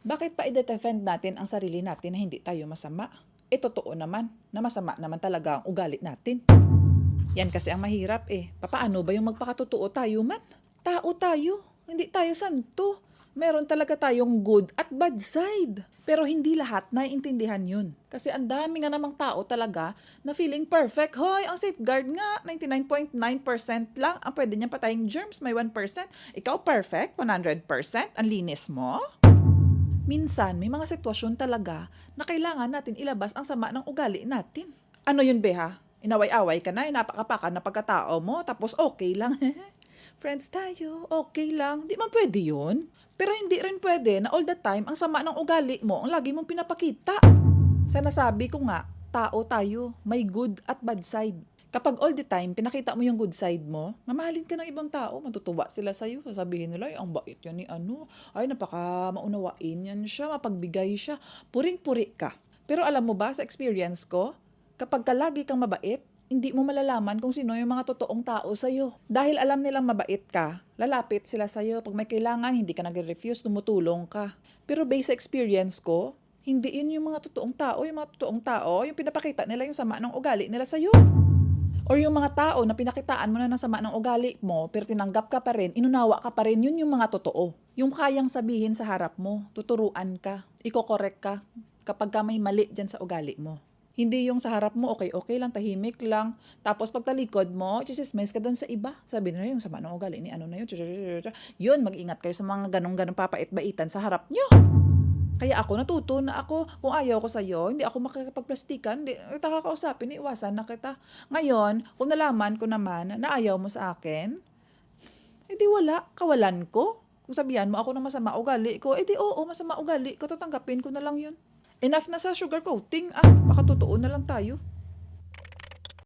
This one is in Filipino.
Bakit pa i-defend natin ang sarili natin na hindi tayo masama? Totoo naman na masama naman talaga ang ugali natin. Yan kasi ang mahirap eh. Papaano ba yung magpakatotoo tayo man? Tao tayo, hindi tayo santo. Meron talaga tayong good at bad side. Pero hindi lahat naiintindihan yun. Kasi ang dami nga namang tao talaga na feeling perfect. Hoy, ang safeguard nga, 99.9% lang ang pwede niyang pataying germs, may 1%. Ikaw perfect, 100%, ang linis mo. Minsan, may mga sitwasyon talaga na kailangan natin ilabas ang sama ng ugali natin. Ano yun, Beha? Inaway-away ka na, napakapakan na pagkatao mo, tapos okay lang. Friends tayo, okay lang. Di man pwede yun. Pero hindi rin pwede na all the time ang sama ng ugali mo ang lagi mong pinapakita. Sa nasabi ko nga, tao tayo, may good at bad side. Kapag all the time, pinakita mo yung good side mo, mamahalin ka ng ibang tao, matutuwa sila sa'yo. Sasabihin nila, ay, ang bait yan ni ano. Ay, napaka maunawain yan siya, mapagbigay siya. Puring-puri ka. Pero alam mo ba, sa experience ko, kapag ka lagi kang mabait, hindi mo malalaman kung sino yung mga totoong tao sa'yo. Dahil alam nilang mabait ka, lalapit sila sa'yo. Pag may kailangan, hindi ka nag-refuse, tumutulong ka. Pero based sa experience ko, hindi yun yung mga totoong tao. Yung mga totoong tao, yung pinapakita nila yung sama ng ugali nila sa'yo. Or yung mga tao na pinakitaan mo na ng sama ng ugali mo, pero tinanggap ka pa rin, inunawa ka pa rin, yun yung mga totoo. Yung kayang sabihin sa harap mo, tuturuan ka, iko-correct ka kapag ka may mali dyan sa ugali mo. Hindi yung sa harap mo, okay lang, tahimik lang. Tapos pag talikod mo, chismis ka doon sa iba. Sabi nila yung sama ng ugali ni ano na yun. Yun, mag-ingat kayo sa mga ganong-ganong papait-baitan sa harap nyo. Kaya ako natuto na ako, kung ayaw ko sa'yo, hindi ako makikipagplastikan, hindi kita kakausapin, iwasan na kita. Ngayon, kung nalaman ko naman na ayaw mo sa akin, edi wala, kawalan ko. Kung sabihan mo ako ng masama ugali ko, edi oo, masama ugali ko, tatanggapin ko na lang yun. Enough na sa sugar coating, baka totoo na lang tayo.